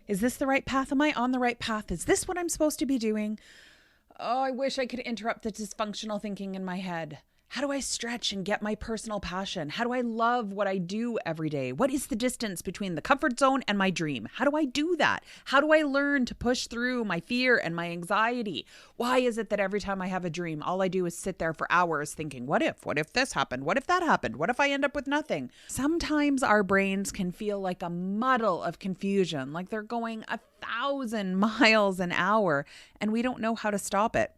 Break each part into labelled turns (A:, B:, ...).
A: Is this the right path? Am I on the right path? Is this what I'm supposed to be doing? Oh, I wish I could interrupt the dysfunctional thinking in my head. How do I stretch and get my personal passion? How do I love what I do every day? What is the distance between the comfort zone and my dream? How do I do that? How do I learn to push through my fear and my anxiety? Why is it that every time I have a dream, all I do is sit there for hours thinking, what if? What if this happened? What if that happened? What if I end up with nothing? Sometimes our brains can feel like a muddle of confusion, like they're going 1,000 miles an hour, and we don't know how to stop it.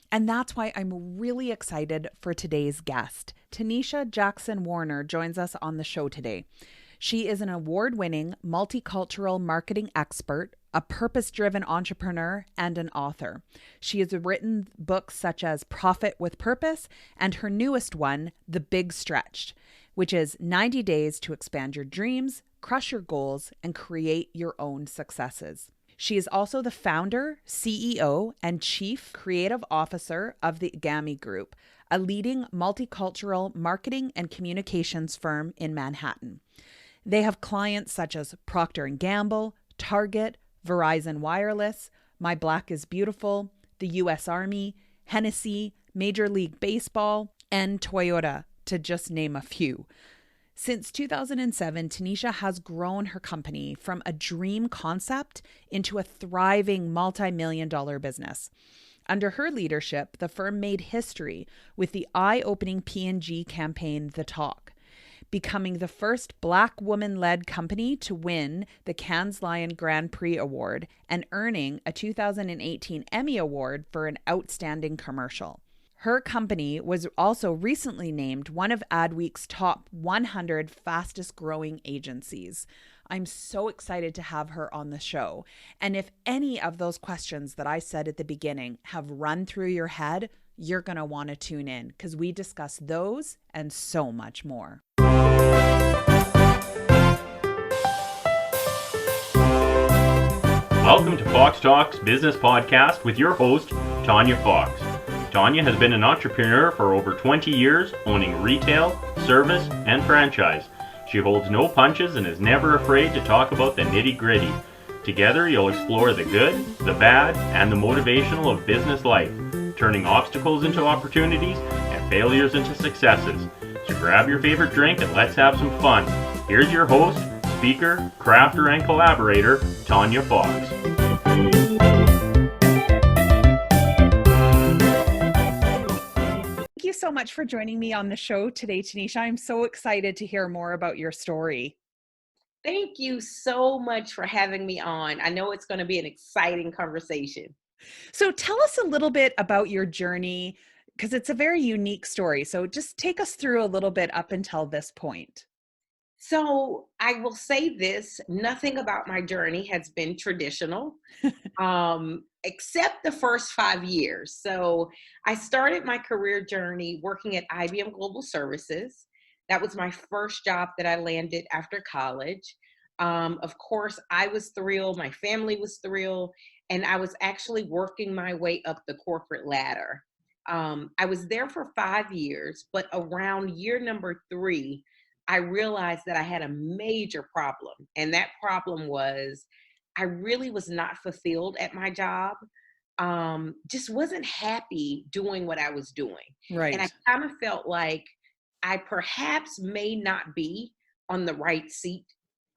A: And that's why I'm really excited for today's guest. Teneshia Jackson Warner joins us on the show today. She is an award-winning multicultural marketing expert, a purpose-driven entrepreneur, and an author. She has written books such as Profit with Purpose and her newest one, The Big Stretch, which is 90 days to expand your dreams, crush your goals, and create your own successes. She is also the founder, CEO, and chief creative officer of the EGAMI Group, a leading multicultural marketing and communications firm in Manhattan. They have clients such as Procter Gamble, Target, Verizon Wireless, My Black is Beautiful, the U.S. Army, Hennessy, Major League Baseball, and Toyota, to just name a few. Since 2007, Teneshia has grown her company from a dream concept into a thriving multi-million-dollar business. Under her leadership, the firm made history with the eye-opening P&G campaign, The Talk, becoming the first Black woman-led company to win the Cannes Lion Grand Prix Award and earning a 2018 Emmy Award for an outstanding commercial. Her company was also recently named one of Adweek's top 100 fastest growing agencies. I'm so excited to have her on the show. And if any of those questions that I said at the beginning have run through your head, you're going to want to tune in because we discuss those and so much more.
B: Welcome to Fox Talks Business Podcast with your host, Tanya Fox. Tanya has been an entrepreneur for over 20 years, owning retail, service, and franchise. She holds no punches and is never afraid to talk about the nitty-gritty. Together, you'll explore the good, the bad, and the motivational of business life, turning obstacles into opportunities and failures into successes. So grab your favorite drink and let's have some fun. Here's your host, speaker, crafter, and collaborator, Tanya Fox.
A: Thank you so much for joining me on the show today, Teneshia. I'm so excited to hear more about your story.
C: Thank you so much for having me on. I know it's going to be an exciting conversation.
A: So tell us a little bit about your journey, because it's a very unique story. So just take us through a little bit up until this point.
C: So I will say this, nothing about my journey has been traditional, except the first 5 years. So I started my career journey working at IBM Global Services. That was my first job that I landed after college. Of course, I was thrilled. My family was thrilled. And I was actually working my way up the corporate ladder. I was there for 5 years, but around year number 3, I realized that I had a major problem. And that problem was I really was not fulfilled at my job. Just wasn't happy doing what I was doing. And I
A: Right.
C: kind of felt like I perhaps may not be on the right seat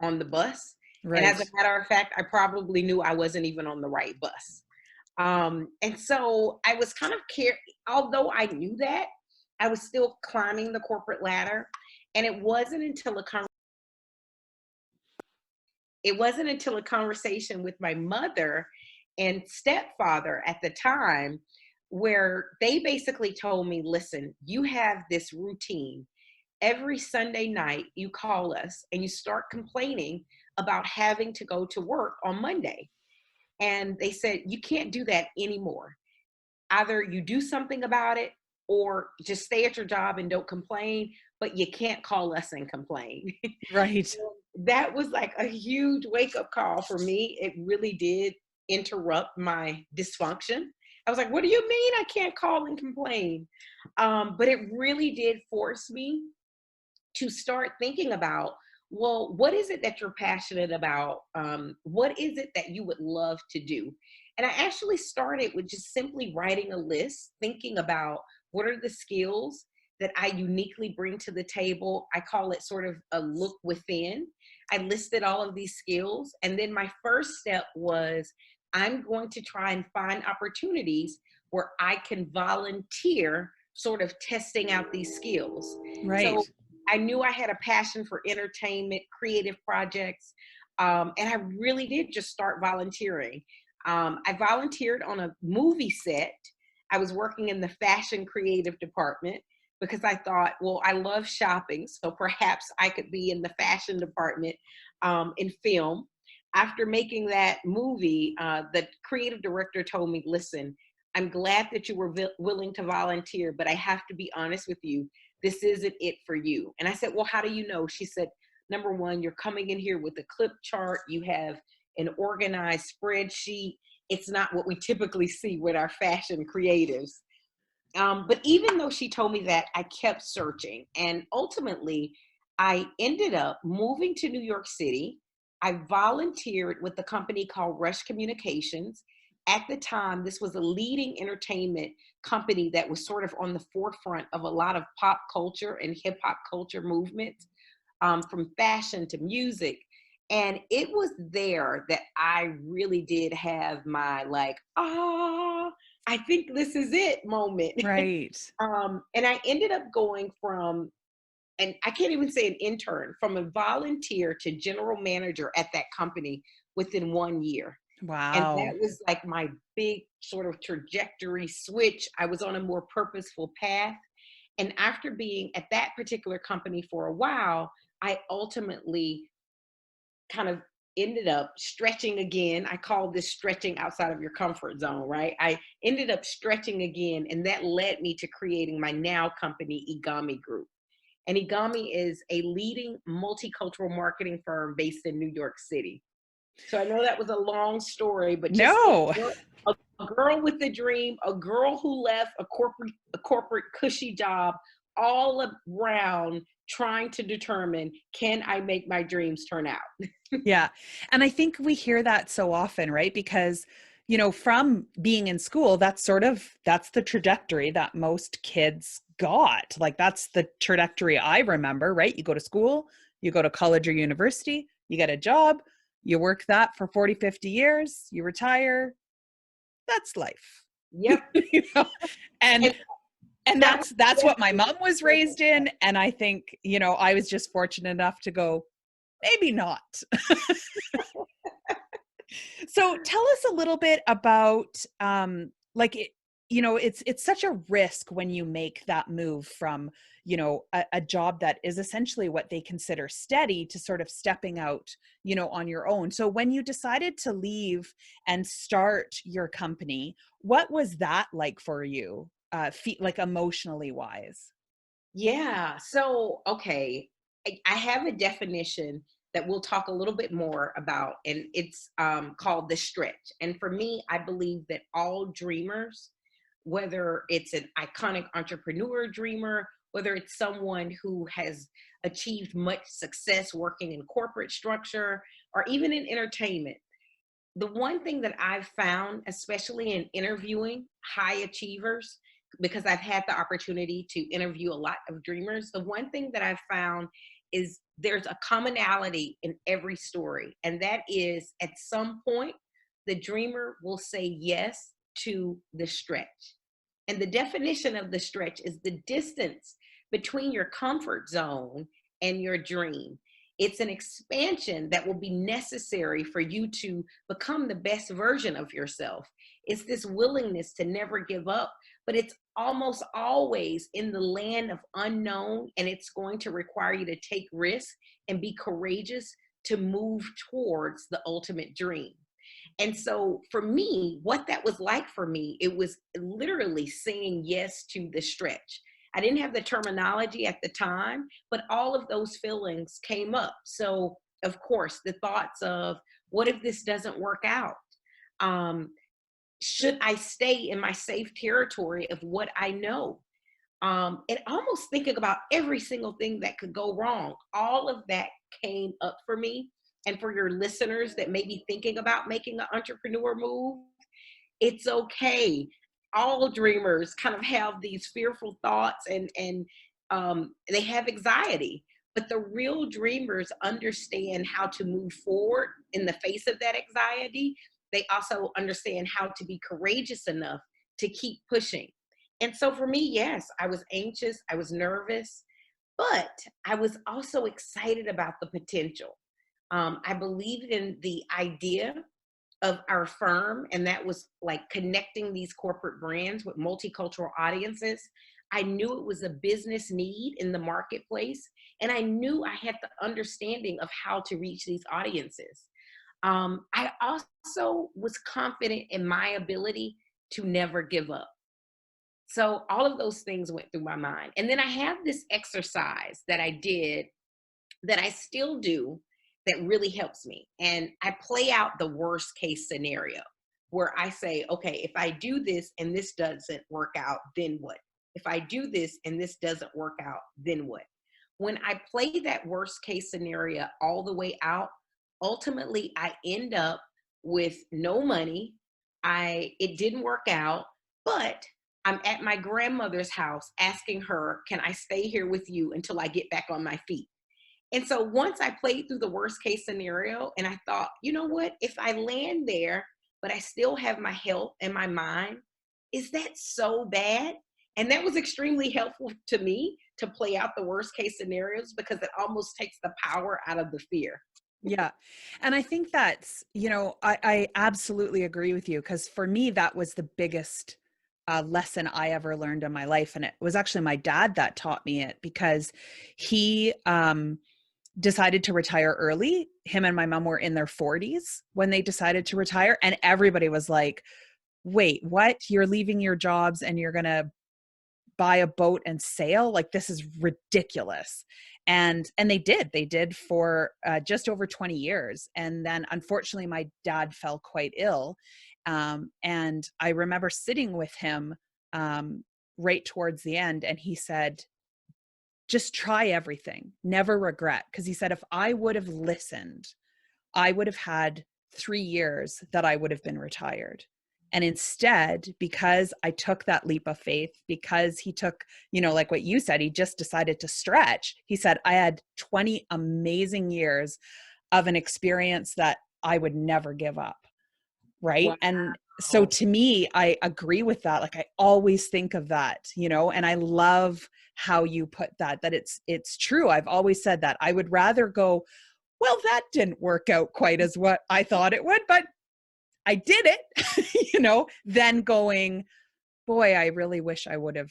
C: on the bus. And as a
A: Right.
C: matter of fact, I probably knew I wasn't even on the right bus. And so I was kind of although I knew that, I was still climbing the corporate ladder. And it wasn't until a conversation with my mother and stepfather at the time where they basically told me, listen, you have this routine. Every Sunday night, you call us and you start complaining about having to go to work on Monday. And they said, you can't do that anymore. Either you do something about it or just stay at your job and don't complain, but you can't call us and complain.
A: Right.
C: That was like a huge wake up call for me. It really did interrupt my dysfunction. I was like, what do you mean I can't call and complain? But it really did force me to start thinking about well, what is it that you're passionate about? What is it that you would love to do? And I actually started with just simply writing a list, thinking about what are the skills that I uniquely bring to the table. I call it sort of a look within. I listed all of these skills. And then my first step was I'm going to try and find opportunities where I can volunteer, sort of testing out these skills. So
A: Right.
C: I knew I had a passion for entertainment, creative projects, and I really did just start volunteering. I volunteered on a movie set. I was working in the fashion creative department because I thought, well, I love shopping, so perhaps I could be in the fashion department in film. After making that movie, the creative director told me, listen, I'm glad that you were willing to volunteer, but I have to be honest with you. This isn't it for you. And I said, well, how do you know? She said, number one, you're coming in here with a clip chart. You have an organized spreadsheet. It's not what we typically see with our fashion creatives. But even though she told me that, I kept searching. And ultimately, I ended up moving to New York City. I volunteered with a company called Rush Communications. At the time, this was a leading entertainment company that was sort of on the forefront of a lot of pop culture and hip hop culture movements, from fashion to music. And it was there that I really did have my like, I think this is it moment.
A: Right.
C: And I ended up going from, and I can't even say an intern, from a volunteer to general manager at that company within 1 year. And that
A: Wow.
C: was like my big sort of trajectory switch. I was on a more purposeful path. And after being at that particular company for a while, I ultimately kind of ended up stretching again. I call this stretching outside of your comfort zone, right? I ended up stretching again, and that led me to creating my now company, EGAMI Group. And EGAMI is a leading multicultural marketing firm based in New York City. So I know that was a long story, but just
A: No.
C: a girl with a dream, a girl who left a corporate cushy job, all around trying to determine, can I make my dreams turn out?
A: Yeah. And I think we hear that so often, right? Because, from being in school, that's the trajectory that most kids got. Like that's the trajectory I remember, right? You go to school, you go to college or university, you get a job, you work that for 40, 50 years, you retire. That's life.
C: Yep.
A: You know? And
C: And
A: and
C: that was
A: that's what my
C: definitely
A: mom was raised in. And I think, I was just fortunate enough to go, maybe not. So tell us a little bit about like it, it's such a risk when you make that move from, a job that is essentially what they consider steady to sort of stepping out, on your own. So when you decided to leave and start your company, what was that like for you? Like emotionally wise?
C: Yeah. So, okay, I have a definition that we'll talk a little bit more about, and it's called the stretch. And for me, I believe that all dreamers, whether it's an iconic entrepreneur dreamer, whether it's someone who has achieved much success working in corporate structure or even in entertainment, the one thing that I've found, especially in interviewing high achievers, because I've had the opportunity to interview a lot of dreamers, the one thing that I've found is there's a commonality in every story. And that is at some point, the dreamer will say yes to the stretch. And the definition of the stretch is the distance between your comfort zone and your dream. It's an expansion that will be necessary for you to become the best version of yourself. It's this willingness to never give up, but it's almost always in the land of unknown, and it's going to require you to take risks and be courageous to move towards the ultimate dream. And so for me, what that was like for me, it was literally saying yes to the stretch. I didn't have the terminology at the time, but all of those feelings came up. So, of course, the thoughts of what if this doesn't work out? Um, should I stay in my safe territory of what I know? And almost thinking about every single thing that could go wrong. All of that came up for me. And for your listeners that may be thinking about making an entrepreneur move, it's okay. All dreamers kind of have these fearful thoughts, and they have anxiety. But the real dreamers understand how to move forward in the face of that anxiety. They also understand how to be courageous enough to keep pushing. And so for me, yes, I was anxious, I was nervous, but I was also excited about the potential. I believed in the idea of our firm, and that was like connecting these corporate brands with multicultural audiences. I knew it was a business need in the marketplace, and I knew I had the understanding of how to reach these audiences. I also was confident in my ability to never give up. So all of those things went through my mind. And then I have this exercise that I did that I still do that really helps me. And I play out the worst case scenario where I say, okay, if I do this and this doesn't work out, then what? If I do this and this doesn't work out, then what? When I play that worst case scenario all the way out, ultimately I end up with no money. It didn't work out, but I'm at my grandmother's house asking her, can I stay here with you until I get back on my feet? And so once I played through the worst case scenario and I thought, you know what, if I land there, but I still have my health and my mind, is that so bad? And that was extremely helpful to me to play out the worst case scenarios because it almost takes the power out of the fear.
A: Yeah. And I think that's, I absolutely agree with you, because for me, that was the biggest lesson I ever learned in my life. And it was actually my dad that taught me it, because he decided to retire early. Him and my mom were in their 40s when they decided to retire. And everybody was like, wait, what? You're leaving your jobs and you're going to buy a boat and sail? Like, this is ridiculous. And they did for just over 20 years. And then unfortunately, my dad fell quite ill. And I remember sitting with him right towards the end. And he said, just try everything, never regret. Because he said, if I would have listened, I would have had 3 years that I would have been retired. And instead, because I took that leap of faith, because he took, like what you said, he just decided to stretch. He said, I had 20 amazing years of an experience that I would never give up. Right.
C: Wow.
A: And so to me, I agree with that. Like, I always think of that, and I love how you put that it's true. I've always said that I would rather go, well, that didn't work out quite as what I thought it would, but I did it, than going, boy, I really wish I would have,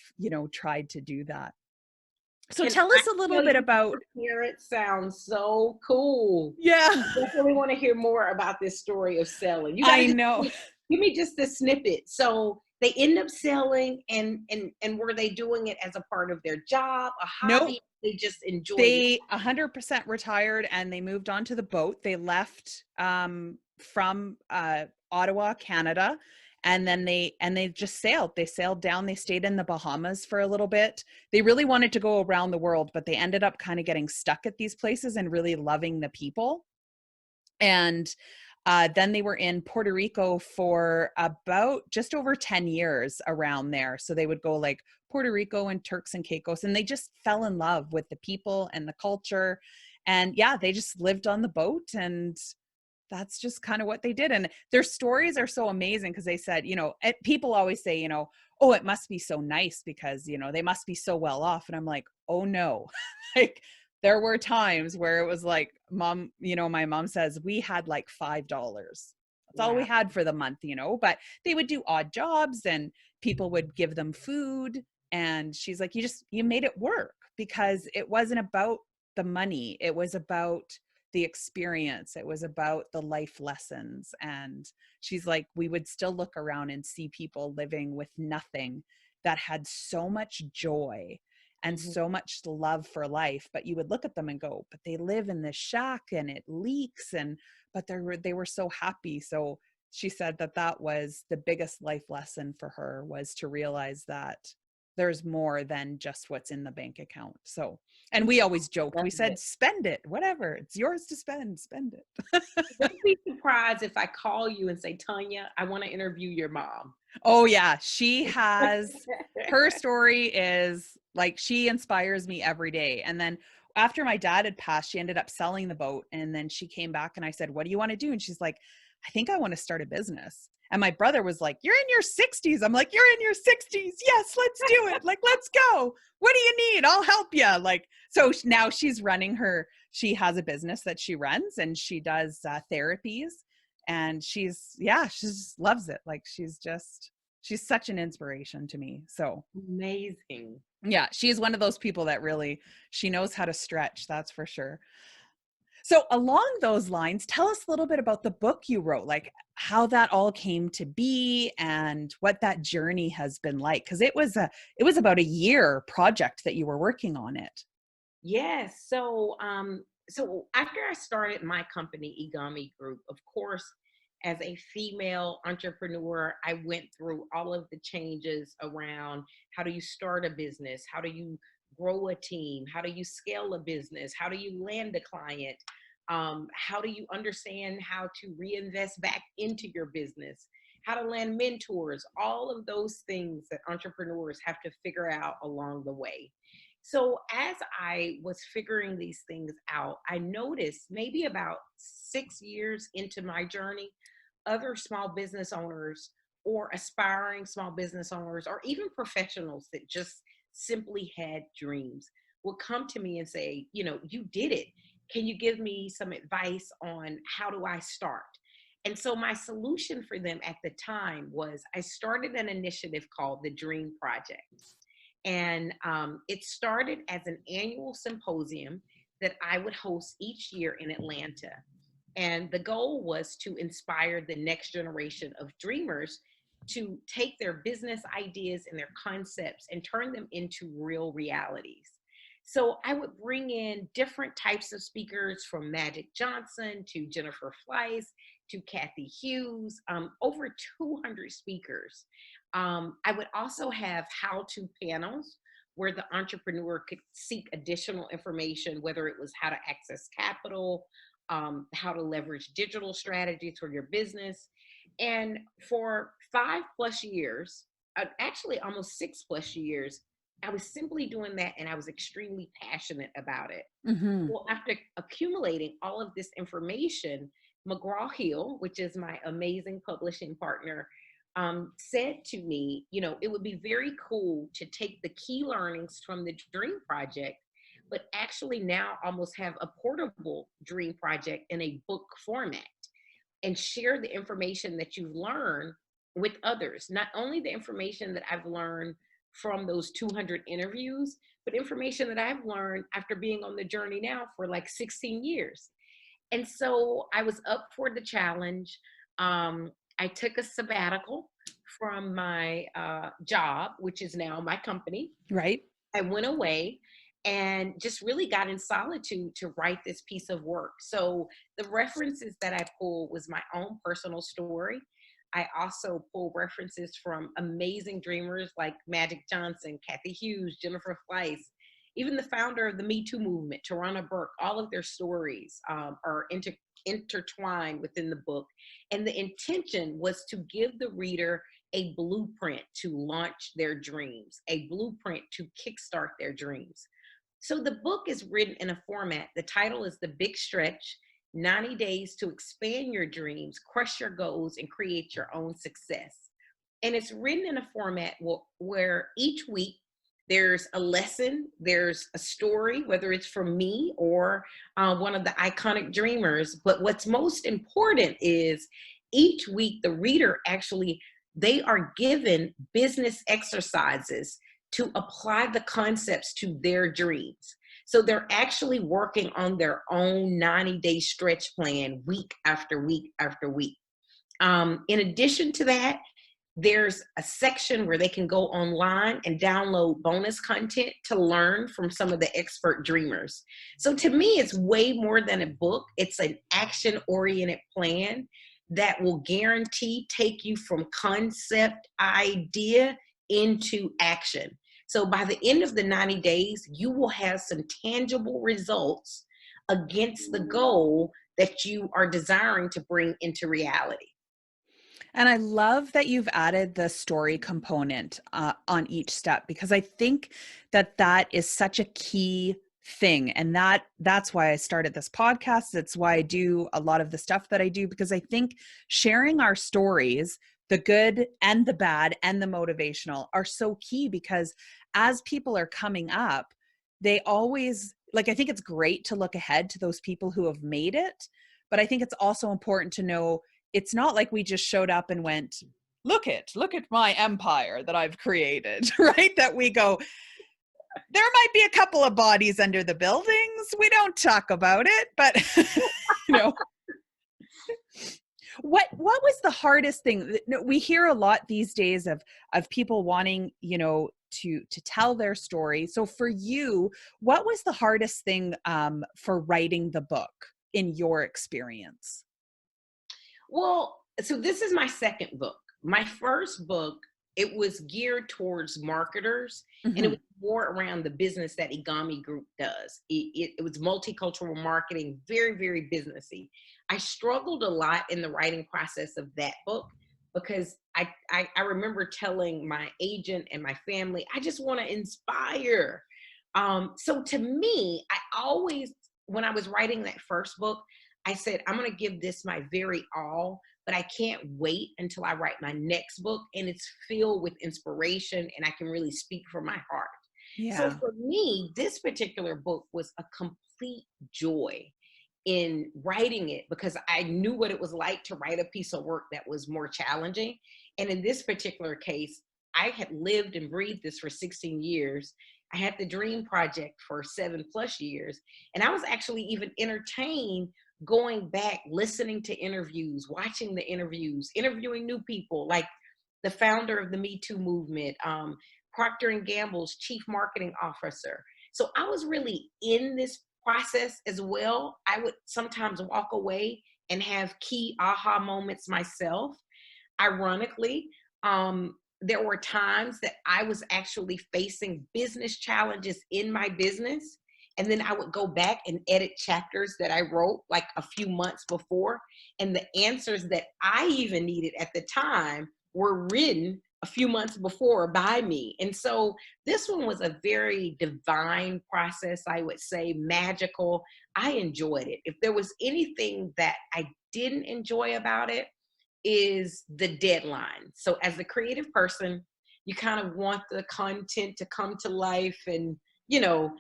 A: tried to do that. So
C: Can
A: tell
C: I
A: us a little
C: tell
A: bit
C: you,
A: about,
C: your parents sound so cool.
A: yeah,
C: Definitely want to hear more about this story of selling. You got to
A: I
C: just
A: know.
C: give me just a snippet. So they end up selling, and were they doing it as a part of their job, a
A: Nope.
C: hobby? They just enjoyed it.
A: They 100% retired and they moved on to the boat. They left from Ottawa, Canada, and then they just sailed. They sailed down. They stayed in the Bahamas for a little bit. They really wanted to go around the world, but they ended up kind of getting stuck at these places and really loving the people. And then they were in Puerto Rico for about just over 10 years around there. So they would go like Puerto Rico and Turks and Caicos, and they just fell in love with the people and the culture. And yeah, they just lived on the boat, and that's just kind of what they did. And their stories are so amazing because they said, people always say, oh, it must be so nice because, they must be so well off. And I'm like, oh no, like, there were times where it was like, mom, my mom says we had like $5. That's all we
C: Wow.
A: had for the month, but they would do odd jobs and people would give them food. And she's like, you made it work, because it wasn't about the money. It was about the experience. It was about the life lessons. And she's like, we would still look around and see people living with nothing that had so much joy and so much love for life, but you would look at them and go, but they live in this shack and it leaks, but they were so happy. So she said that was the biggest life lesson for her, was to realize that there's more than just what's in the bank account. So, and we always joked, we said, spend it, whatever, it's yours to spend it.
C: Don't be surprised if I call you and say, Tanya, I want to interview your mom.
A: Oh yeah, she has, her story is like, she inspires me every day. And then after my dad had passed, she ended up selling the boat. And then she came back and I said, what do you want to do? And she's like, I think I want to start a business. And my brother was like, you're in your 60s. I'm like, you're in your 60s. Yes, let's do it. Like, let's go. What do you need? I'll help you. Like, so now she's running she has a business that she runs and she does therapies. And she just loves it. Like, she's such an inspiration to me. So
C: amazing.
A: Yeah, she's one of those people that really, she knows how to stretch. That's for sure. So along those lines, tell us a little bit about the book you wrote, like how that all came to be and what that journey has been like. Because it was about a year project that you were working on it.
C: Yes. So after I started my company, EGAMI Group, of course, as a female entrepreneur, I went through all of the changes around how do you start a business? How do you grow a team? How do you scale a business? How do you land a client? How do you understand how to reinvest back into your business? How to land mentors? All of those things that entrepreneurs have to figure out along the way. So as I was figuring these things out, I noticed maybe about 6 years into my journey, other small business owners or aspiring small business owners, or even professionals that just simply had dreams, would come to me and say, you did it. Can you give me some advice on how do I start? And so my solution for them at the time was I started an initiative called the Dream Project. And it started as an annual symposium that I would host each year in Atlanta. And the goal was to inspire the next generation of dreamers to take their business ideas and their concepts and turn them into real realities. So I would bring in different types of speakers, from Magic Johnson to Jennifer Fleiss to Kathy Hughes, over 200 speakers. I would also have how-to panels where the entrepreneur could seek additional information, whether it was how to access capital, how to leverage digital strategies for your business. And for 5+ years, actually almost 6+ years, I was simply doing that, and I was extremely passionate about it.
A: Mm-hmm.
C: Well, after accumulating all of this information, McGraw-Hill, which is my amazing publishing partner, said to me, it would be very cool to take the key learnings from the Dream Project, but actually now almost have a portable Dream Project in a book format and share the information that you've learned with others. Not only the information that I've learned from those 200 interviews, but information that I've learned after being on the journey now for like 16 years. And so I was up for the challenge. I took a sabbatical from my job, which is now my company.
A: Right.
C: I went away and just really got in solitude to write this piece of work. So the references that I pulled was my own personal story. I also pull references from amazing dreamers like Magic Johnson, Kathy Hughes, Jennifer Fleiss, even the founder of the Me Too movement, Tarana Burke. All of their stories are intertwined within the book. And the intention was to give the reader a blueprint to launch their dreams, a blueprint to kickstart their dreams. So the book is written in a format. The title is The Big Stretch: 90 Days to Expand Your Dreams, Crush Your Goals, and Create Your Own Success. And it's written in a format where each week there's a lesson, there's a story, whether it's from me or one of the iconic dreamers. But what's most important is each week the reader they are given business exercises to apply the concepts to their dreams. So they're actually working on their own 90-day stretch plan week after week after week. In addition to that, there's a section where they can go online and download bonus content to learn from some of the expert dreamers. So to me, it's way more than a book. It's an action-oriented plan that will guarantee take you from concept idea into action. So by the end of the 90 days, you will have some tangible results against the goal that you are desiring to bring into reality.
A: And I love that you've added the story component on each step, because I think that that is such a key thing. And that's why I started this podcast. It's why I do a lot of the stuff that I do, because I think sharing our stories, the good and the bad and the motivational, are so key, because as people are coming up, they always, like, I think it's great to look ahead to those people who have made it. But I think it's also important to know it's not like we just showed up and went, look at my empire that I've created, right? That we go, there might be a couple of bodies under the buildings. We don't talk about it, but you know, what was the hardest thing? We hear a lot these days of people wanting, to tell their story. So for you, what was the hardest thing for writing the book in your experience?
C: Well, so this is my second book. My first book, it was geared towards marketers, and it
A: Mm-hmm.
C: was more around the business that EGAMI Group does. It was multicultural marketing, very, very businessy. I struggled a lot in the writing process of that book because I remember telling my agent and my family, I just want to inspire. So to me, I always, when I was writing that first book, I said, I'm going to give this my very all, but I can't wait until I write my next book and it's filled with inspiration and I can really speak from my heart. So
A: Yeah.
C: for me, this particular book was a complete joy in writing it because I knew what it was like to write a piece of work that was more challenging. And in this particular case, I had lived and breathed this for 16 years. I had the dream project for 7+ years. And I was actually even entertained going back, listening to interviews, watching the interviews, interviewing new people like the founder of the Me Too movement, Procter and Gamble's chief marketing officer. So I was really in this process as well. I would sometimes walk away and have key aha moments myself. Ironically, there were times that I was actually facing business challenges in my business. And then I would go back and edit chapters that I wrote like a few months before. And the answers that I even needed at the time were written a few months before by me. And so this one was a very divine process, I would say, magical. I enjoyed it. If there was anything that I didn't enjoy about it, is the deadline. So as a creative person, you kind of want the content to come to life and, you know,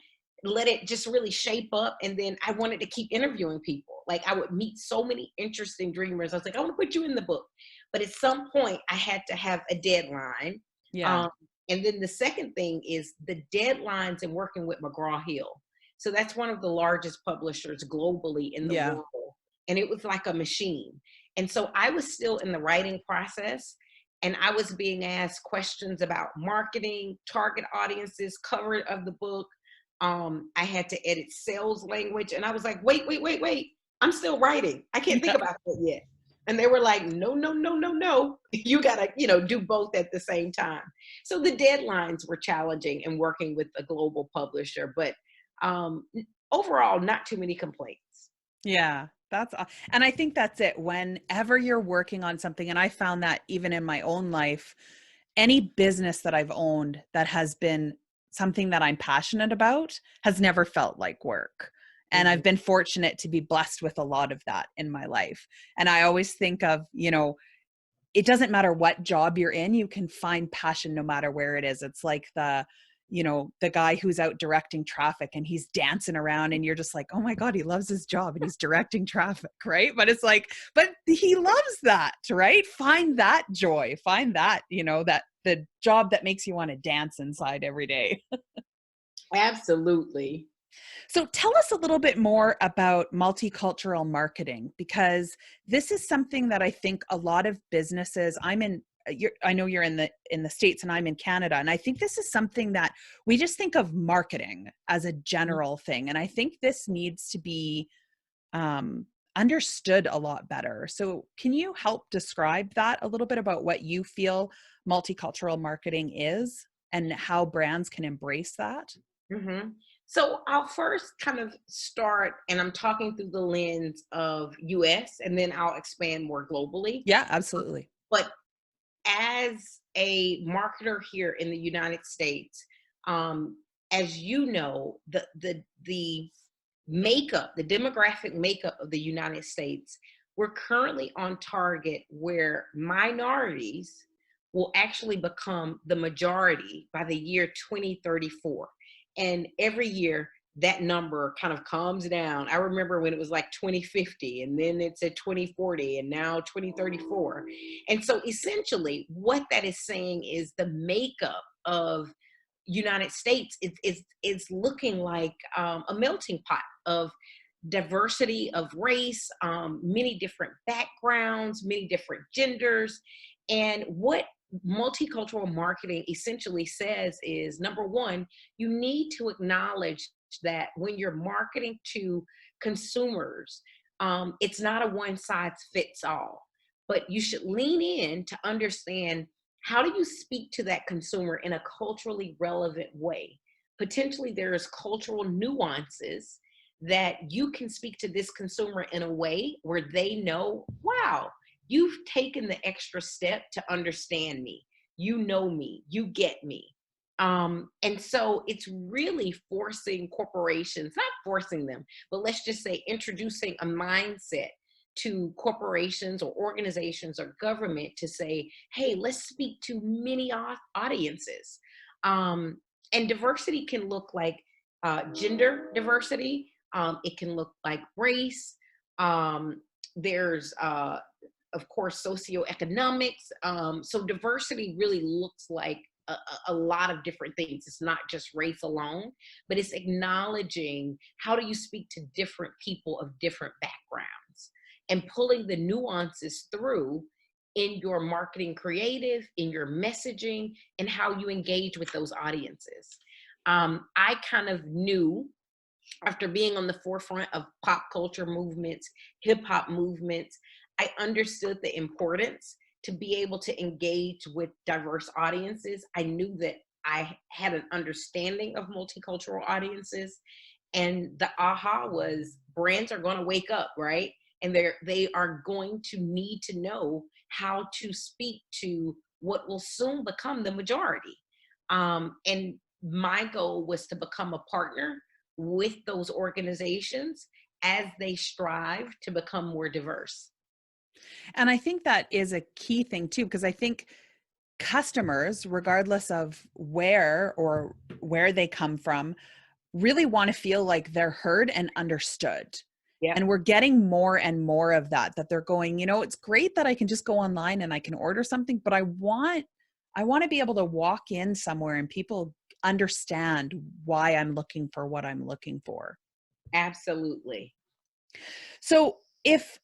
C: let it just really shape up. And then I wanted to keep interviewing people. Like I would meet so many interesting dreamers. I was like, I want to put you in the book. But at some point I had to have a deadline.
A: Yeah.
C: Um, and then the second thing is the deadlines in working with McGraw-Hill. So that's one of the largest publishers globally in the
A: Yeah.
C: world. And it was like a machine. And so I was still in the writing process and I was being asked questions about marketing, target audiences, cover of the book. I had to edit sales language. And I was like, wait. I'm still writing. I can't think
A: Yeah.
C: about that yet. And they were like, no. You got to, do both at the same time. So the deadlines were challenging in working with a global publisher, but overall, not too many complaints.
A: Yeah, and I think that's it. Whenever you're working on something, and I found that even in my own life, any business that I've owned that has been something that I'm passionate about has never felt like work. And
C: Mhm.
A: I've been fortunate to be blessed with a lot of that in my life. And I always think of, it doesn't matter what job you're in, you can find passion no matter where it is. It's like the guy who's out directing traffic and he's dancing around and you're just like, oh my God, he loves his job and he's directing traffic, right? But it's like, but he loves that, right? Find that joy, find that, that the job that makes you want to dance inside every day.
C: Absolutely.
A: So tell us a little bit more about multicultural marketing, because this is something that I think a lot of businesses, I know you're in the States and I'm in Canada. And I think this is something that we just think of marketing as a general thing. And I think this needs to be understood a lot better. So can you help describe that a little bit about what you feel multicultural marketing is? and how brands can embrace that?
C: hmm So I'll first kind of start, and I'm talking through the lens of US, and then I'll expand more globally.
A: Yeah, absolutely.
C: But as a marketer here in the United States, um, as you know, the makeup, the demographic makeup of the United States, we're currently on target where minorities will actually become the majority by the year 2034. And every year that number kind of calms down. I remember when it was like 2050, and then it's at 2040, and now 2034. And so essentially what that is saying is the makeup of United States is looking like a melting pot of diversity of race, many different backgrounds, many different genders. And what multicultural marketing essentially says is, number one, you need to acknowledge that when you're marketing to consumers, it's not a one size fits all, but you should lean in to understand how do you speak to that consumer in a culturally relevant way. Potentially, there is cultural nuances that you can speak to this consumer in a way where they know, wow, you've taken the extra step to understand me. You know me, you get me. And so it's really forcing corporations, not forcing them, but let's just say introducing a mindset to corporations or organizations or government to say, hey, let's speak to many audiences. And diversity can look like gender diversity, it can look like race. There's, of course, socioeconomics. So diversity really looks like a lot of different things. It's not just race alone, but it's acknowledging how do you speak to different people of different backgrounds and pulling the nuances through in your marketing creative, in your messaging, and how you engage with those audiences. I kind of knew after being on the forefront of pop culture movements, hip hop movements, I understood the importance to be able to engage with diverse audiences. I knew that I had an understanding of multicultural audiences. And the aha was brands are going to wake up, right? And they are going to need to know how to speak to what will soon become the majority. And my goal was to become a partner with those organizations as they strive to become more diverse.
A: And I think that is a key thing too, because I think customers, regardless of where they come from, really want to feel like they're heard and understood.
C: Yeah.
A: And we're getting more and more of that they're going, it's great that I can just go online and I can order something, but I want to be able to walk in somewhere and people understand why I'm looking for what I'm looking for.
C: Absolutely.
A: So if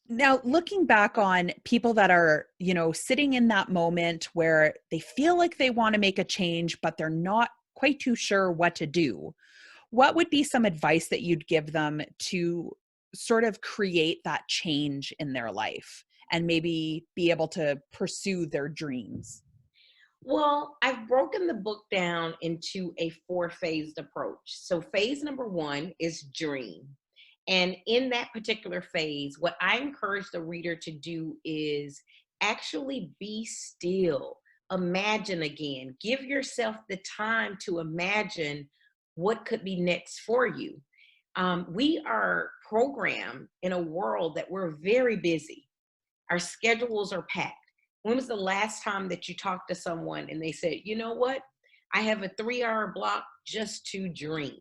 A: now looking back on people that are, sitting in that moment where they feel like they want to make a change, but they're not quite too sure what to do, what would be some advice that you'd give them to sort of create that change in their life and maybe be able to pursue their dreams?
C: Well, I've broken the book down into a four-phased approach. So phase number one is dream. And in that particular phase, what I encourage the reader to do is actually be still. Imagine again. Give yourself the time to imagine what could be next for you. We are programmed in a world that we're very busy. Our schedules are packed. When was the last time that you talked to someone and they said, you know what? I have a 3-hour block just to dream.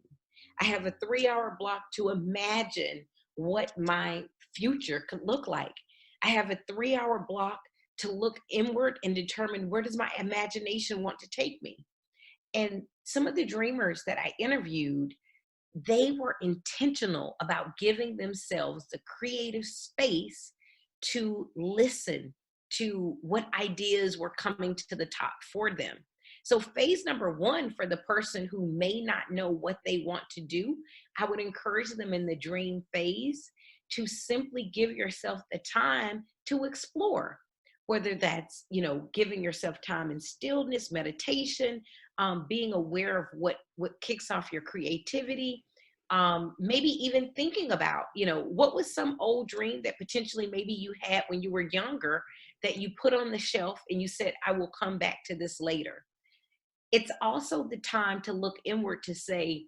C: I have a 3-hour block to imagine what my future could look like. I have a 3-hour block to look inward and determine where does my imagination want to take me. And some of the dreamers that I interviewed, they were intentional about giving themselves the creative space to listen to what ideas were coming to the top for them. So phase number one, for the person who may not know what they want to do, I would encourage them in the dream phase to simply give yourself the time to explore. whether that's, giving yourself time in stillness, meditation, being aware of what kicks off your creativity. Maybe even thinking about, what was some old dream that potentially maybe you had when you were younger that you put on the shelf and you said, I will come back to this later. It's also the time to look inward to say,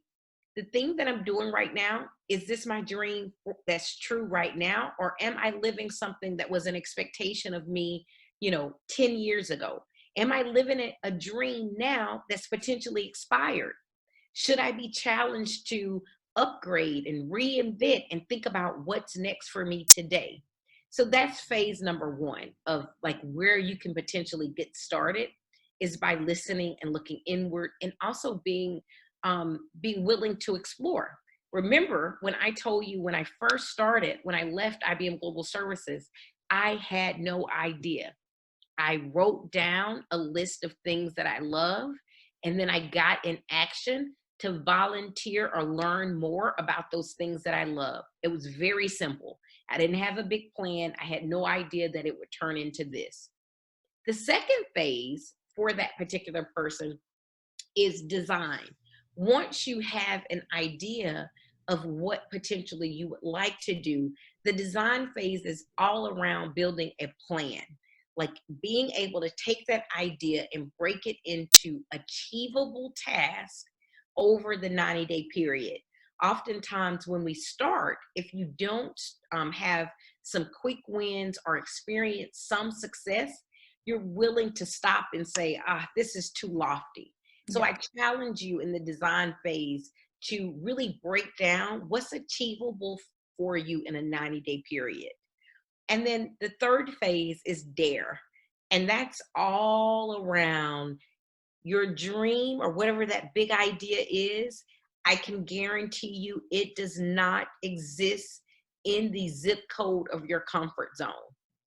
C: the thing that I'm doing right now, is this my dream that's true right now? Or am I living something that was an expectation of me, 10 years ago? Am I living a dream now that's potentially expired? Should I be challenged to upgrade and reinvent and think about what's next for me today? So that's phase number one of like where you can potentially get started, is by listening and looking inward, and also being willing to explore. Remember when I told you, when I first started, when I left IBM Global Services, I had no idea. I wrote down a list of things that I love, and then I got in action to volunteer or learn more about those things that I love. It was very simple. I didn't have a big plan. I had no idea that it would turn into this. The second phase for that particular person is design. Once you have an idea of what potentially you would like to do, the design phase is all around building a plan, like being able to take that idea and break it into achievable tasks over the 90-day period. Oftentimes when we start, if you don't have some quick wins or experience some success, you're willing to stop and say, this is too lofty. So I challenge you in the design phase to really break down what's achievable for you in a 90-day period. And then the third phase is dare. And that's all around your dream or whatever that big idea is. I can guarantee you it does not exist in the zip code of your comfort zone.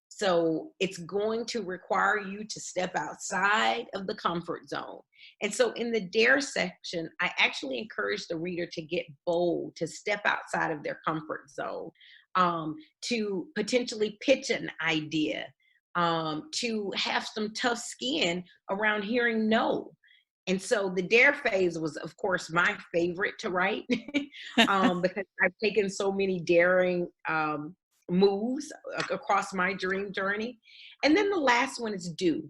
C: So it's going to require you to step outside of the comfort zone. And so in the dare section, I actually encourage the reader to get bold, to step outside of their comfort zone, to potentially pitch an idea, to have some tough skin around hearing no. And so the dare phase was, of course, my favorite to write because I've taken so many daring moves across my dream journey. And then the last one is do.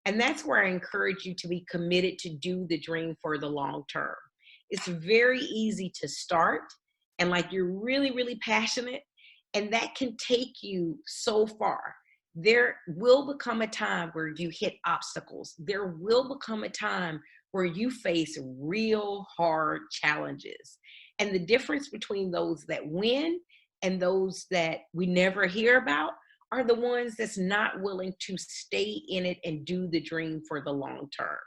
C: And that's where I encourage you to be committed to do the dream for the long term. It's very easy to start and like you're really, really passionate, and that can take you so far. There will become a time where you hit obstacles. There will become a time where you face real hard challenges. And the difference between those that win and those that we never hear about are the ones that's not willing to stay in it and do the dream for the long term.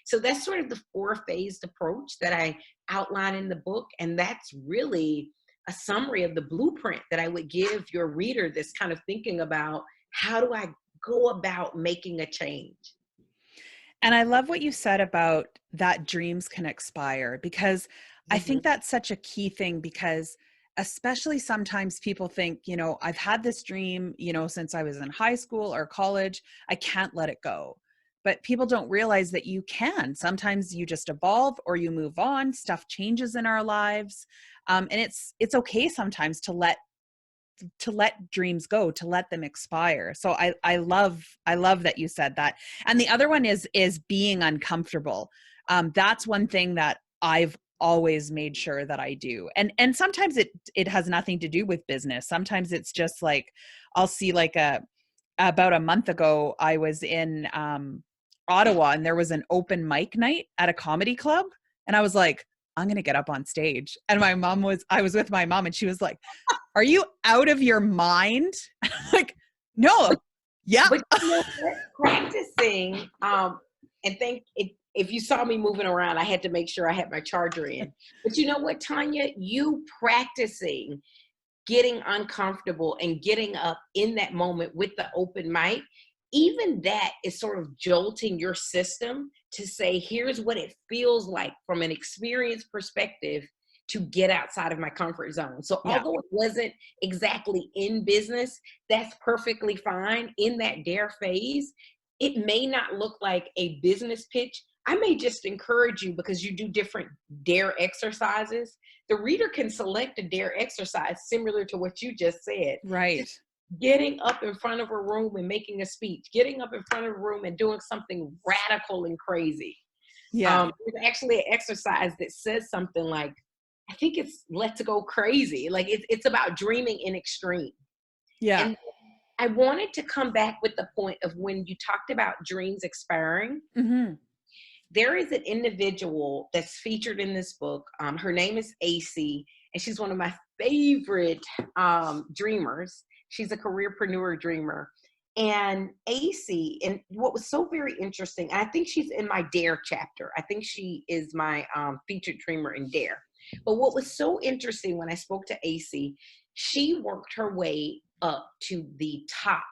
C: So that's sort of the 4-phased approach that I outline in the book. And that's really a summary of the blueprint that I would give your reader that's kind of thinking about, how do I go about making a change?
A: And I love what you said about that dreams can expire, because I think that's such a key thing, because especially sometimes people think, I've had this dream, since I was in high school or college, I can't let it go. But people don't realize that you can. Sometimes you just evolve or you move on, stuff changes in our lives. And it's okay sometimes to let dreams go, to let them expire. So I love that you said that. And the other one is being uncomfortable. That's one thing that I've always made sure that I do. And sometimes it has nothing to do with business. Sometimes it's just like, I'll see like about a month ago, I was in Ottawa and there was an open mic night at a comedy club. And I was like, I'm going to get up on stage. And I was with my mom and she was like, are you out of your mind? Like, no. Yeah.
C: But practicing, and if you saw me moving around, I had to make sure I had my charger in. But you know what, Tanya, you practicing getting uncomfortable and getting up in that moment with the open mic, even that is sort of jolting your system to say, here's what it feels like from an experience perspective to get outside of my comfort zone. So
A: Yeah.
C: although it wasn't exactly in business, that's perfectly fine. In that dare phase, it may not look like a business pitch. I may just encourage you, because you do different dare exercises. The reader can select a dare exercise similar to what you just said.
A: Right.
C: Getting up in front of a room and making a speech, getting up in front of a room and doing something radical and crazy.
A: Yeah.
C: There's actually an exercise that says something like, I think it's let's go crazy. Like it's about dreaming in extreme.
A: Yeah.
C: And I wanted to come back with the point of when you talked about dreams expiring.
A: Mm-hmm.
C: There is an individual that's featured in this book. Her name is AC, and she's one of my favorite dreamers. She's a careerpreneur dreamer. And AC, and what was so very interesting, I think she's in my Dare chapter. I think she is my featured dreamer in Dare. But what was so interesting when I spoke to AC, she worked her way up to the top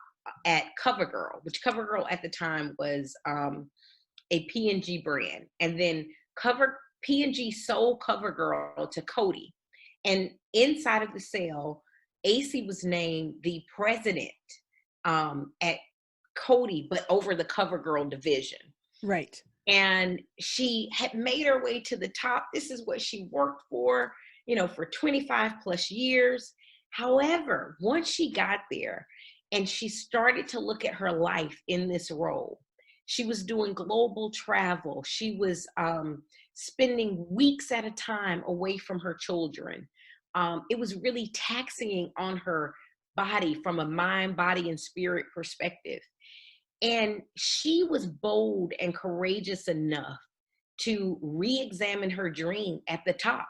C: at CoverGirl, which CoverGirl at the time was a P&G brand. And then P&G sold CoverGirl to Coty. And inside of the sale, AC was named the president at Coty, but over the CoverGirl division.
A: Right.
C: And she had made her way to the top. This is what she worked for, for 25 plus years. However, once she got there and she started to look at her life in this role, she was doing global travel. She was spending weeks at a time away from her children. It was really taxing on her body from a mind, body, and spirit perspective. And she was bold and courageous enough to re-examine her dream at the top.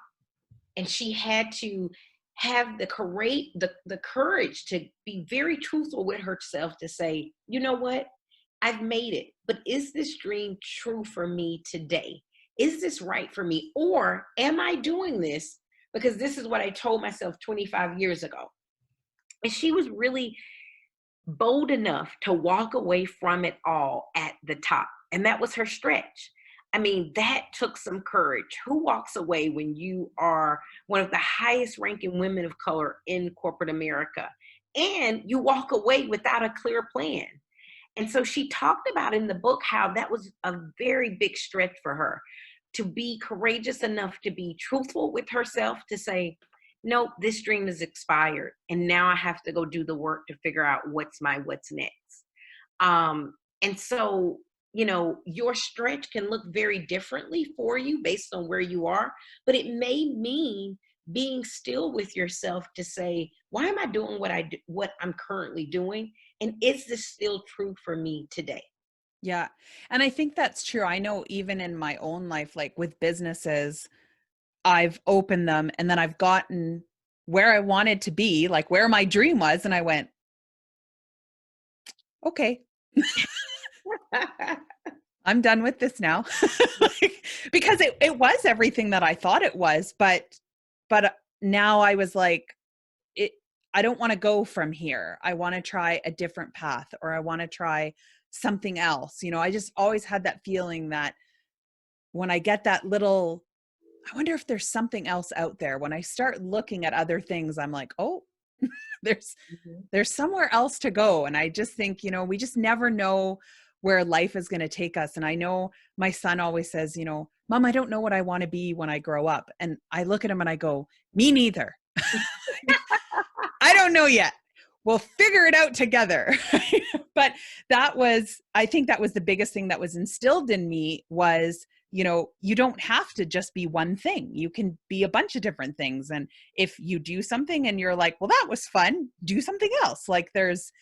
C: And she had to have the courage to be very truthful with herself to say, you know what? I've made it, but is this dream true for me today? Is this right for me? Or am I doing this because this is what I told myself 25 years ago? And she was really bold enough to walk away from it all at the top. And that was her stretch. I mean, that took some courage. Who walks away when you are one of the highest ranking women of color in corporate America? And you walk away without a clear plan. And so she talked about in the book how that was a very big stretch for her, to be courageous enough to be truthful with herself, to say, nope, this dream is expired. And now I have to go do the work to figure out what's next. And so, your stretch can look very differently for you based on where you are, but it may mean being still with yourself to say, why am I doing what I'm currently doing? And is this still true for me today?
A: Yeah. And I think that's true. I know even in my own life, like with businesses, I've opened them and then I've gotten where I wanted to be, like where my dream was. And I went, okay, I'm done with this now. Because it was everything that I thought it was, but now I was like, I don't want to go from here. I want to try a different path, or I want to try something else. I just always had that feeling that when I get that little, I wonder if there's something else out there. When I start looking at other things, I'm like, oh, there's somewhere else to go. And I just think, we just never know where life is going to take us. And I know my son always says, Mom, I don't know what I want to be when I grow up. And I look at him and I go, me neither. I don't know yet. We'll figure it out together. But I think that was the biggest thing that was instilled in me was, you don't have to just be one thing. You can be a bunch of different things. And if you do something and you're like, well, that was fun, do something else. Like because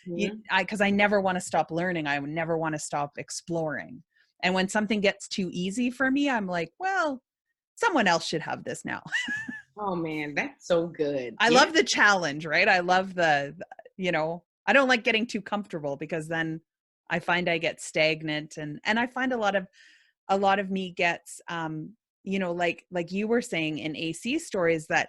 A: I never want to stop learning. I would never want to stop exploring. And when something gets too easy for me, I'm like, well, someone else should have this now.
C: Oh man, that's so good.
A: I love the challenge, right? I love I don't like getting too comfortable, because then I find I get stagnant, and I find a lot of me gets, like you were saying in AC stories, that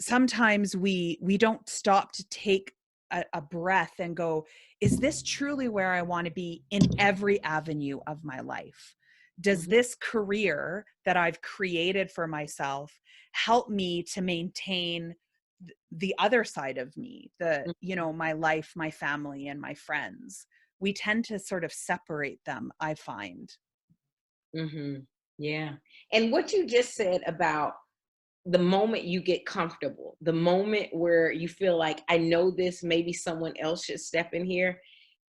A: sometimes we don't stop to take a breath and go, is this truly where I want to be in every avenue of my life? Does this career that I've created for myself help me to maintain the other side of me, my life, my family, and my friends? We tend to sort of separate them, I find.
C: Mm-hmm. Yeah. And what you just said about the moment you get comfortable, the moment where you feel like, I know this, maybe someone else should step in here,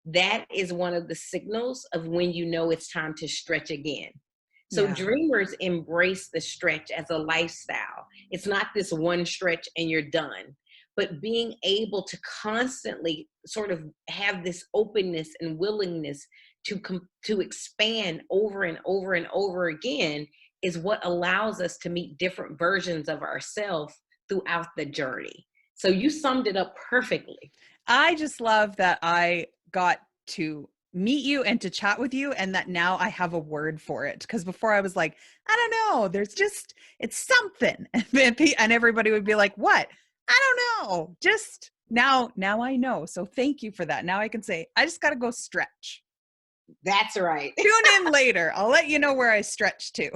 C: that is one of the signals of when you know it's time to stretch again. So
A: Yeah.
C: dreamers embrace the stretch as a lifestyle. It's not this one stretch and you're done, but being able to constantly sort of have this openness and willingness to expand over and over and over again is what allows us to meet different versions of ourselves throughout the journey. So you summed it up perfectly.
A: I just love that I got to meet you and to chat with you, and that now I have a word for it. Because before I was like, I don't know, it's something. And everybody would be like, what? I don't know. Just now I know. So thank you for that. Now I can say, I just got to go stretch.
C: That's right.
A: Tune in later. I'll let you know where I stretch to.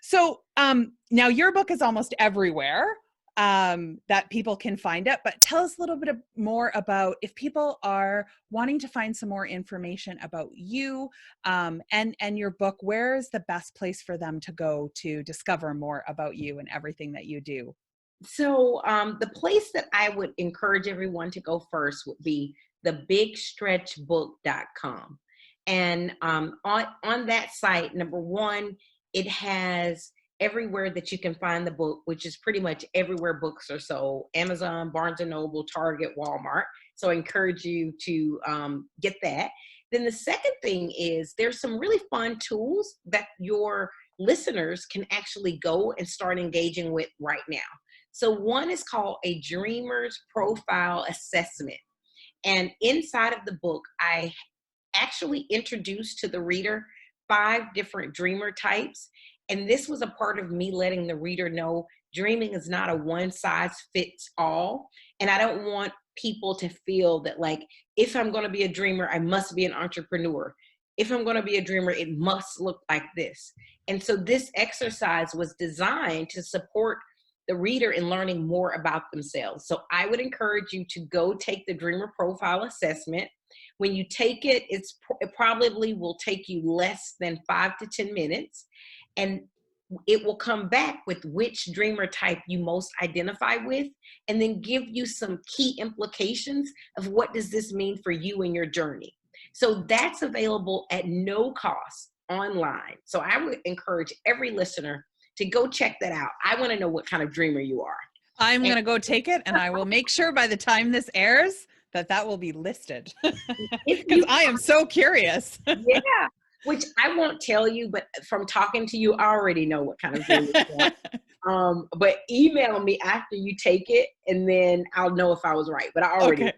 A: So now your book is almost everywhere that people can find it, but tell us a little bit more about, if people are wanting to find some more information about you and your book, where is the best place for them to go to discover more about you and everything that you do?
C: So the place that I would encourage everyone to go first would be thebigstretchbook.com. And on that site, number one, it has everywhere that you can find the book, which is pretty much everywhere books are sold: Amazon, Barnes and Noble, Target, Walmart. So I encourage you to get that. Then the second thing is there's some really fun tools that your listeners can actually go and start engaging with right now. So one is called a Dreamer's Profile Assessment. And inside of the book, I actually introduced to the reader 5 different dreamer types. And this was a part of me letting the reader know dreaming is not a one size fits all. And I don't want people to feel that, like, if I'm going to be a dreamer, I must be an entrepreneur. If I'm going to be a dreamer, it must look like this. And so this exercise was designed to support the reader in learning more about themselves. So I would encourage you to go take the Dreamer Profile Assessment. When you take it, it probably will take you less than 5 to 10 minutes. And it will come back with which dreamer type you most identify with, and then give you some key implications of what does this mean for you and your journey. So that's available at no cost online. So I would encourage every listener to go check that out. I want to know what kind of dreamer you are.
A: I'm going to go take it, and I will make sure by the time this airs that will be listed, because I am so curious.
C: Yeah, which I won't tell you, but from talking to you, I already know what kind of dreamer you are. But email me after you take it, and then I'll know if I was right. But I already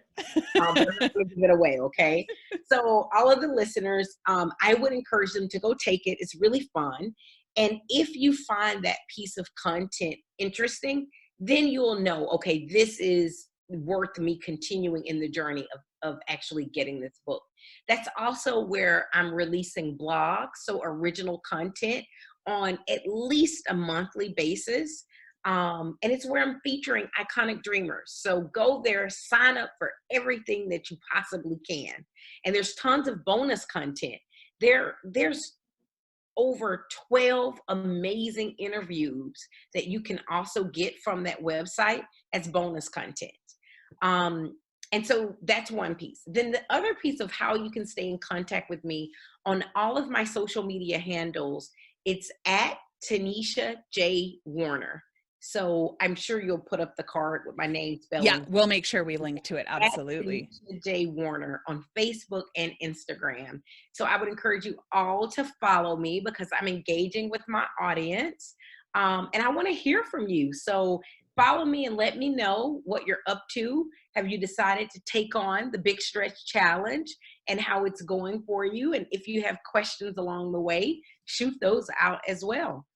C: I'm not going to give it away, okay? So all of the listeners, I would encourage them to go take it. It's really fun. And if you find that piece of content interesting, then you'll know, okay, this is worth me continuing in the journey of actually getting this book. That's also where I'm releasing blogs, so original content on at least a monthly basis. And it's where I'm featuring iconic dreamers. So go there, sign up for everything that you possibly can. And there's tons of bonus content. There's over 12 amazing interviews that you can also get from that website as bonus content. And so that's one piece. Then the other piece of how you can stay in contact with me on all of my social media handles, it's at Teneshia J. Warner. So I'm sure you'll put up the card with my name spelling.
A: Yeah, we'll make sure we link to it. Absolutely.
C: At Teneshia J. Warner on Facebook and Instagram. So I would encourage you all to follow me because I'm engaging with my audience. And I want to hear from you. So follow me and let me know what you're up to. Have you decided to take on the Big Stretch Challenge and how it's going for you? And if you have questions along the way, shoot those out as well.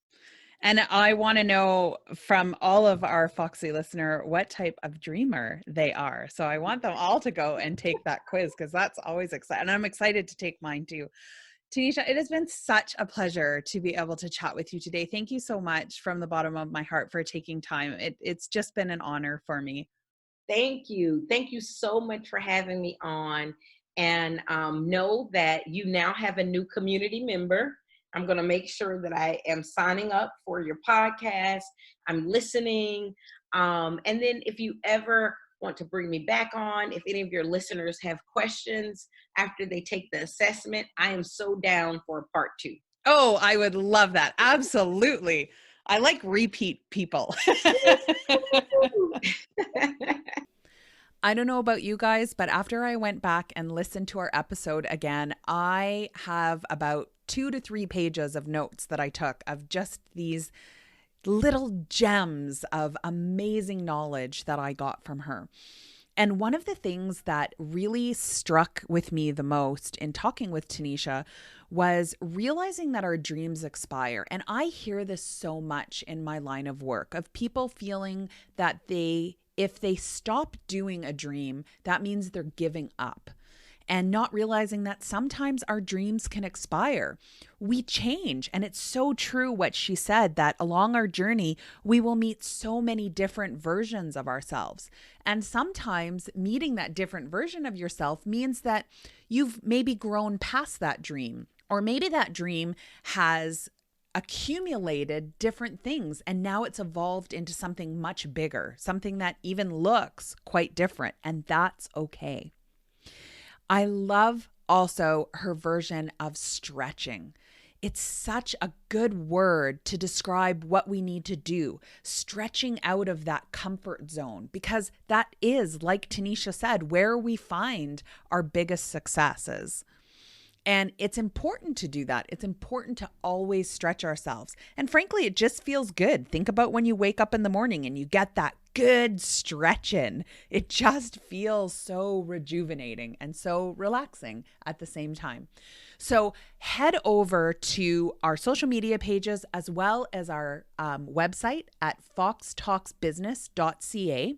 A: And I want to know from all of our Foxy listener what type of dreamer they are. So I want them all to go and take that quiz because that's always exciting. And I'm excited to take mine too. Teneshia, it has been such a pleasure to be able to chat with you today. Thank you so much from the bottom of my heart for taking time. It's just been an honor for me.
C: Thank you. Thank you so much for having me on. And know that you now have a new community member. I'm going to make sure that I am signing up for your podcast. I'm listening. And then if you ever want to bring me back on, if any of your listeners have questions after they take the assessment, I am so down for part 2.
A: Oh, I would love that. Absolutely. I like repeat people. I don't know about you guys, but after I went back and listened to our episode again, I have about 2 to 3 pages of notes that I took of just these little gems of amazing knowledge that I got from her. And one of the things that really struck with me the most in talking with Teneshia was realizing that our dreams expire. And I hear this so much in my line of work of people feeling that if they stop doing a dream, that means they're giving up. And not realizing that sometimes our dreams can expire. We change. And it's so true what she said, that along our journey, we will meet so many different versions of ourselves. And sometimes meeting that different version of yourself means that you've maybe grown past that dream. Or maybe that dream has accumulated different things and now it's evolved into something much bigger, something that even looks quite different. And that's okay. I love also her version of stretching. It's such a good word to describe what we need to do, stretching out of that comfort zone, because that is, like Teneshia said, where we find our biggest successes. And it's important to do that. It's important to always stretch ourselves. And frankly, it just feels good. Think about when you wake up in the morning and you get that good stretch in. It just feels so rejuvenating and so relaxing at the same time. So head over to our social media pages as well as our website at foxtalksbusiness.ca.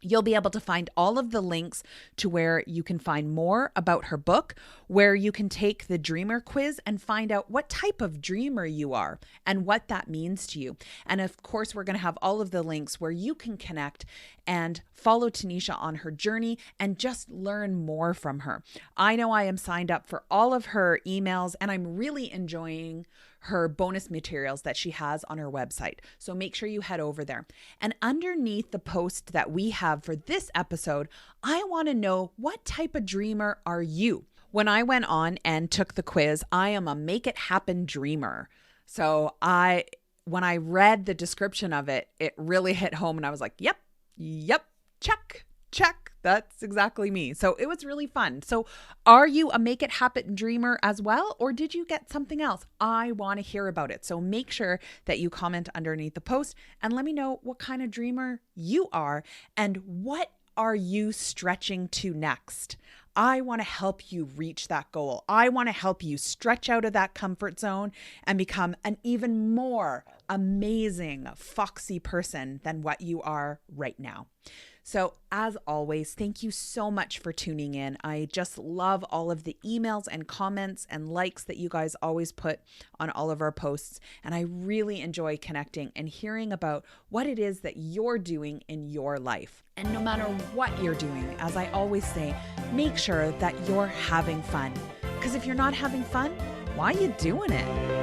A: You'll be able to find all of the links to where you can find more about her book, where you can take the dreamer quiz and find out what type of dreamer you are and what that means to you. And of course, we're going to have all of the links where you can connect and follow Teneshia on her journey and just learn more from her. I know I am signed up for all of her emails and I'm really enjoying her bonus materials that she has on her website. So make sure you head over there. And underneath the post that we have for this episode, I want to know, what type of dreamer are you? When I went on and took the quiz, I am a make it happen dreamer. So when I read the description of it, it really hit home and I was like, yep, check. That's exactly me. So it was really fun. So are you a make it happen dreamer as well? Or did you get something else? I want to hear about it. So make sure that you comment underneath the post and let me know what kind of dreamer you are and what are you stretching to next. I want to help you reach that goal. I want to help you stretch out of that comfort zone and become an even more amazing, foxy person than what you are right now. So as always, thank you so much for tuning in. I just love all of the emails and comments and likes that you guys always put on all of our posts. And I really enjoy connecting and hearing about what it is that you're doing in your life. And no matter what you're doing, as I always say, make sure that you're having fun. Because if you're not having fun, why are you doing it?